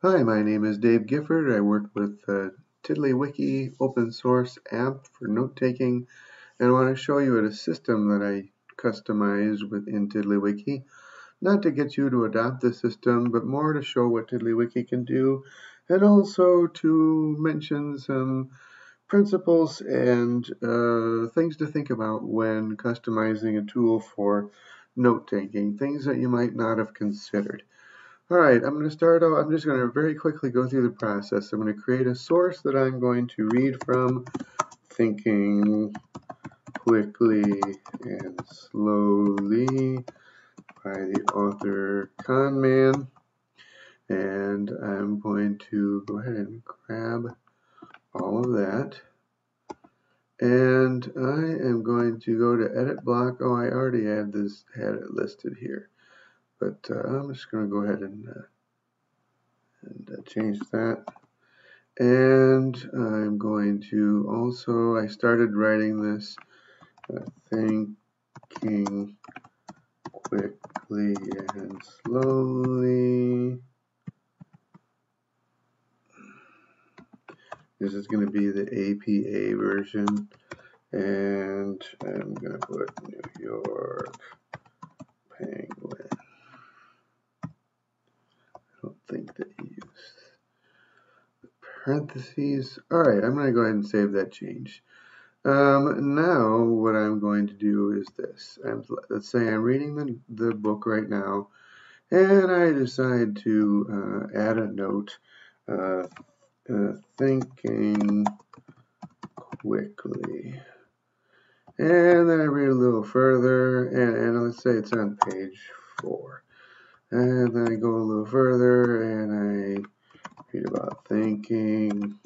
Hi, my name is Dave Gifford. I work with TiddlyWiki open source app for note-taking, and I want to show you a system that I customized within TiddlyWiki, not to get you to adopt the system, but more to show what TiddlyWiki can do, and also to mention some principles and things to think about when customizing a tool for note-taking, things that you might not have considered. All right, I'm going to start out. I'm just going to very quickly go through the process. I'm going to create a source that I'm going to read from, thinking quickly and slowly by the author Conman. And I'm going to go ahead and grab all of that. And I am going to go to edit block. Oh, I already had it listed here. But I'm just going to go ahead and change that. And I'm going to also, I started writing this thinking quickly and slowly. This is going to be the APA version. And I'm going to put New York Penguin. I don't think that he used parentheses. All right, I'm going to go ahead and save that change. Now what I'm going to do is this. Let's say I'm reading the book right now, and I decide to add a note, thinking quickly. And then I read a little further, and let's say it's on page 4. And then I go a little further, and I read about thinking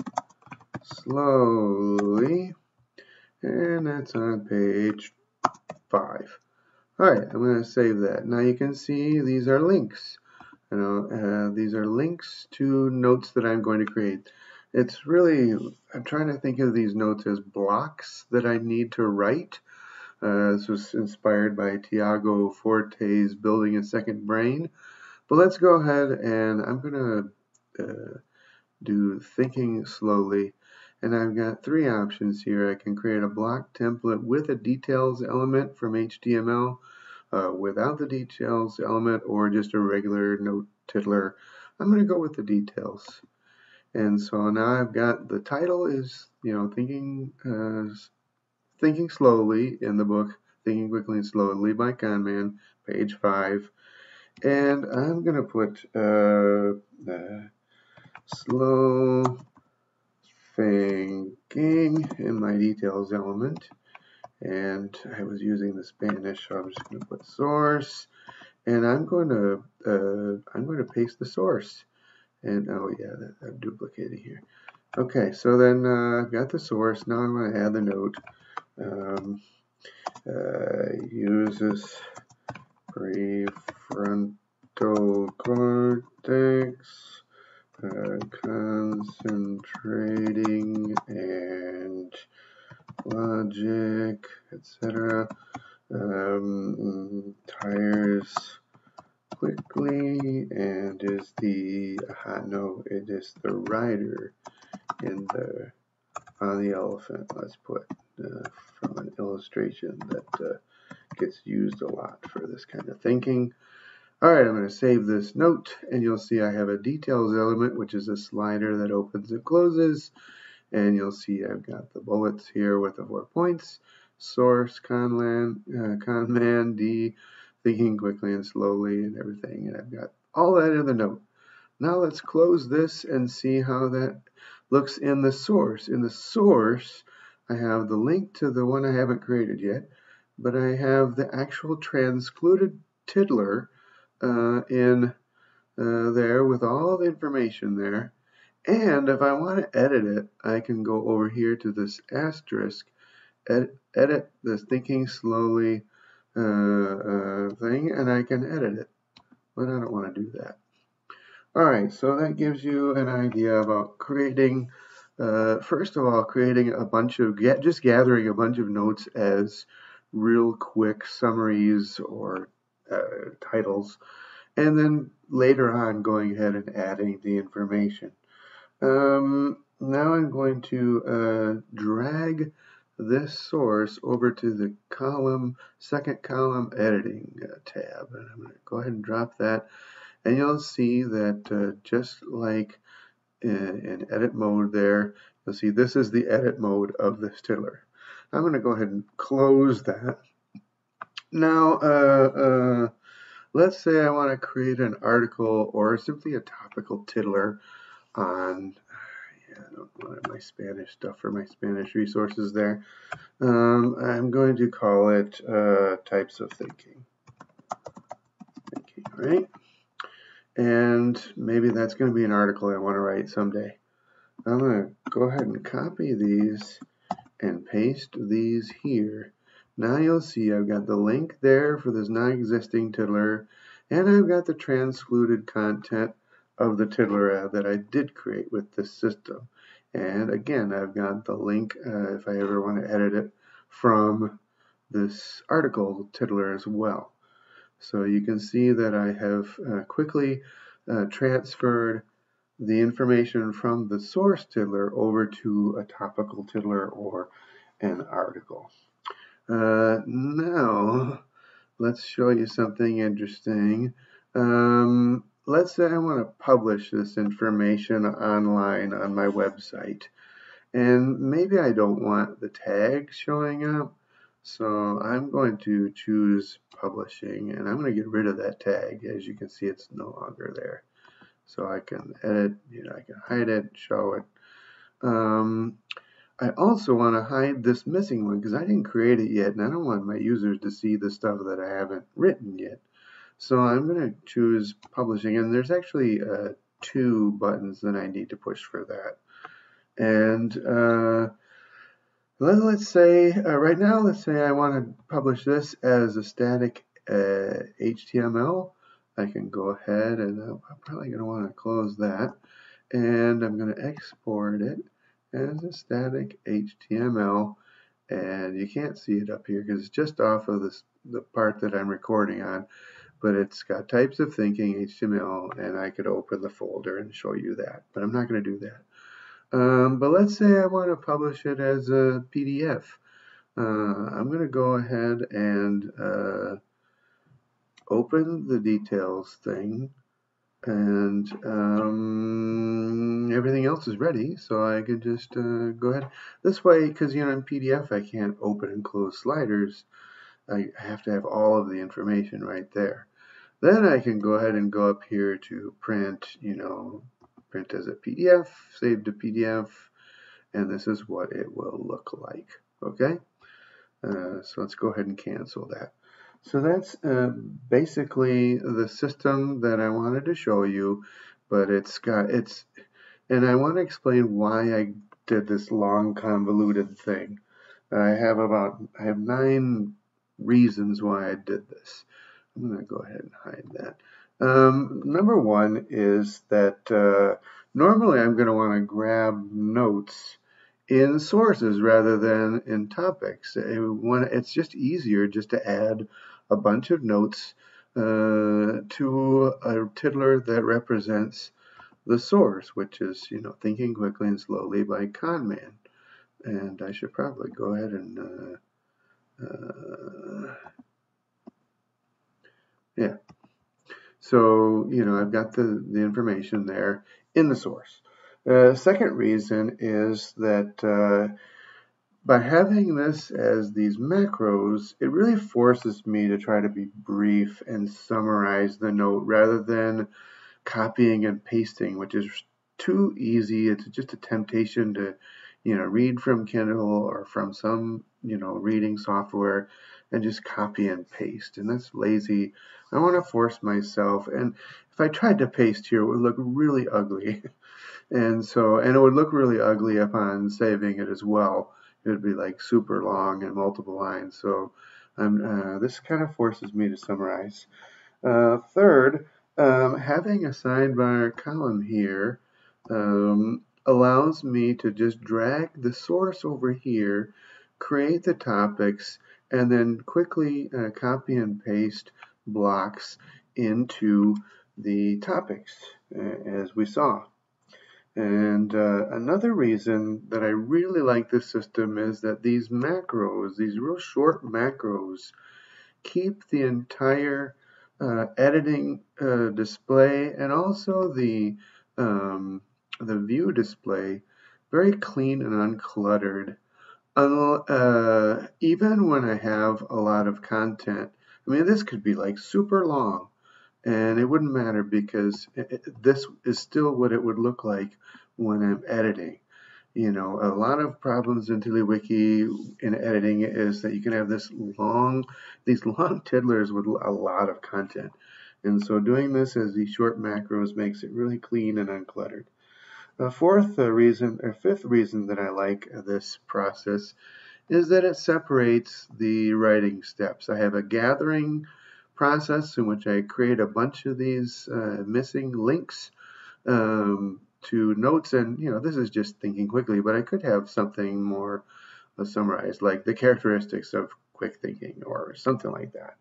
slowly. And that's on page 5. Alright, I'm going to save that. Now you can see these are links. These are links to notes that I'm going to create. It's really, I'm trying to think of these notes as blocks that I need to write. This was inspired by Tiago Forte's Building a Second Brain. But let's go ahead and I'm going to do thinking slowly. And I've got 3 options here. I can create a block template with a details element from HTML, without the details element, or just a regular note tiddler. I'm going to go with the details. And so now I've got the title is, thinking slowly in the book, Thinking Quickly and Slowly by Conman, page 5. And I'm going to put slow thinking in my details element, and I was using the Spanish, so I'm just going to put source, and I'm going to paste the source. And oh yeah, I'm duplicating here. Okay, so then I've got the source. Now I'm going to add the note. Uses prefrontal cortex. Concentrating and logic, etc. Tires quickly, and is the it is the rider on the elephant. Let's put from an illustration that gets used a lot for this kind of thinking. Alright, I'm going to save this note, and you'll see I have a details element, which is a slider that opens and closes, and you'll see I've got the bullets here with the 4 points, source, conman, D, thinking quickly and slowly, and everything, and I've got all that in the note. Now let's close this and see how that looks in the source. In the source, I have the link to the one I haven't created yet, but I have the actual transcluded tiddler in there with all the information there. And if I want to edit it, I can go over here to this asterisk, edit the thinking slowly thing, and I can edit it. But I don't want to do that. Alright, so that gives you an idea about creating, first of all, creating a bunch of, just gathering a bunch of notes as real quick summaries or titles. and then later on going ahead and adding the information. Now I'm going to drag this source over to the second column editing tab, and I'm going to go ahead and drop that, and you'll see that just like in edit mode there, you'll see this is the edit mode of this tiddler. I'm going to go ahead and close that. Now, let's say I want to create an article or simply a topical tiddler on, I don't want my Spanish stuff or my Spanish resources there. I'm going to call it types of thinking. Right? And maybe that's going to be an article I want to write someday. I'm going to go ahead and copy these and paste these here. Now you'll see I've got the link there for this non-existing tiddler, and I've got the transcluded content of the tiddler that I did create with this system. And again, I've got the link if I ever want to edit it from this article tiddler as well. So you can see that I have quickly transferred the information from the source tiddler over to a topical tiddler or an article. Now, let's show you something interesting. Let's say I want to publish this information online on my website, and maybe I don't want the tag showing up, so I'm going to choose publishing, and I'm going to get rid of that tag. As you can see, it's no longer there. So I can edit, I can hide it, show it. I also want to hide this missing one because I didn't create it yet, and I don't want my users to see the stuff that I haven't written yet. So I'm going to choose publishing, and there's actually 2 buttons that I need to push for that. And let's say, right now, let's say I want to publish this as a static HTML. I can go ahead and I'm probably going to want to close that, and I'm going to export it as a static HTML, and you can't see it up here because it's just off of the part that I'm recording on, but it's got types of thinking HTML, and I could open the folder and show you that, but I'm not going to do that. But let's say I want to publish it as a PDF. I'm going to go ahead and open the details thing, and everything else is ready, so I can just go ahead. This way, because in PDF I can't open and close sliders, I have to have all of the information right there. Then I can go ahead and go up here to print, print as a PDF, save to PDF, and this is what it will look like. Okay, so let's go ahead and cancel that. So that's basically the system that I wanted to show you, but and I want to explain why I did this long convoluted thing. I have 9 reasons why I did this. I'm going to go ahead and hide that. Number 1 is that normally I'm going to want to grab notes in sources rather than in topics. It's just easier just to add a bunch of notes to a tiddler that represents the source, which is, Thinking Quickly and Slowly by Conman. And I should probably go ahead and, yeah. So, I've got the information there in the source. Second reason is that by having this as these macros, it really forces me to try to be brief and summarize the note rather than copying and pasting, which is too easy. It's just a temptation to, read from Kindle or from some, reading software and just copy and paste. And that's lazy. I want to force myself. And if I tried to paste here, it would look really ugly. And it would look really ugly upon saving it as well. It would be like super long and multiple lines. So this kind of forces me to summarize. Third, having a sidebar column here allows me to just drag the source over here, create the topics, and then quickly copy and paste blocks into the topics, as we saw. And another reason that I really like this system is that these macros, these real short macros, keep the entire editing display and also the view display very clean and uncluttered. Even when I have a lot of content, I mean, this could be like super long, and it wouldn't matter because this is still what it would look like when I'm editing. You know, a lot of problems in TiddlyWiki in editing is that you can have these long tiddlers with a lot of content. And so doing this as these short macros makes it really clean and uncluttered. The fifth reason that I like this process is that it separates the writing steps. I have a gathering process in which I create a bunch of these missing links to notes, and this is just thinking quickly, but I could have something more summarized, like the characteristics of quick thinking or something like that.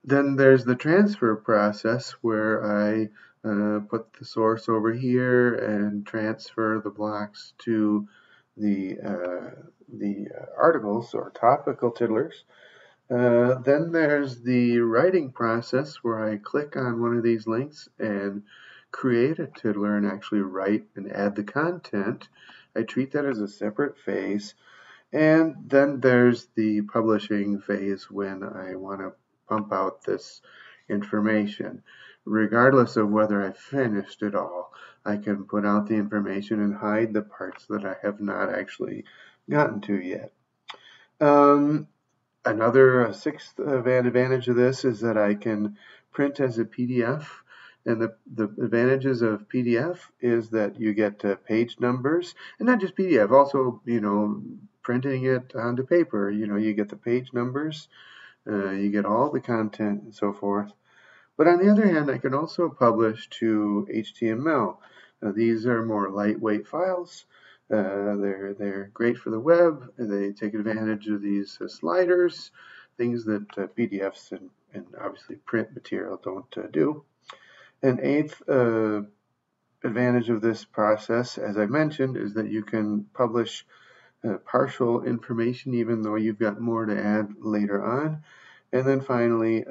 Then there's the transfer process where I put the source over here and transfer the blocks to the articles or topical tiddlers. Then there's the writing process where I click on one of these links and create a tiddler and actually write and add the content. I treat that as a separate phase. And then there's the publishing phase when I want to pump out this information. Regardless of whether I finished it all, I can put out the information and hide the parts that I have not actually gotten to yet. Another sixth advantage of this is that I can print as a PDF. And the advantages of PDF is that you get page numbers, and not just PDF, also, printing it onto paper, you get the page numbers, you get all the content and so forth. But on the other hand, I can also publish to HTML. These are more lightweight files. They're great for the web. They take advantage of these sliders, things that PDFs and obviously print material don't do. An eighth advantage of this process, as I mentioned, is that you can publish partial information even though you've got more to add later on. And then finally,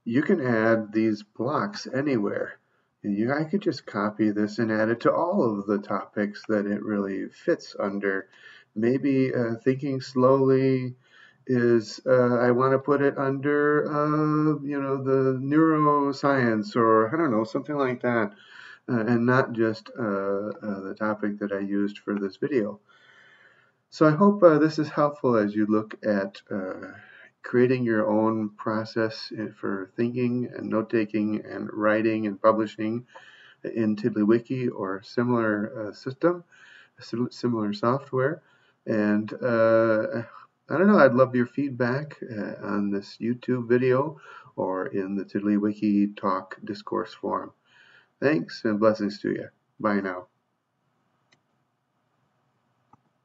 you can add these blocks anywhere. I could just copy this and add it to all of the topics that it really fits under. Maybe thinking slowly is I want to put it under, the neuroscience or I don't know, something like that, and not just the topic that I used for this video. So I hope this is helpful as you look at creating your own process for thinking and note-taking and writing and publishing in TiddlyWiki or similar system, similar software. And I don't know, I'd love your feedback on this YouTube video or in the TiddlyWiki Talk discourse forum. Thanks and blessings to you. Bye now.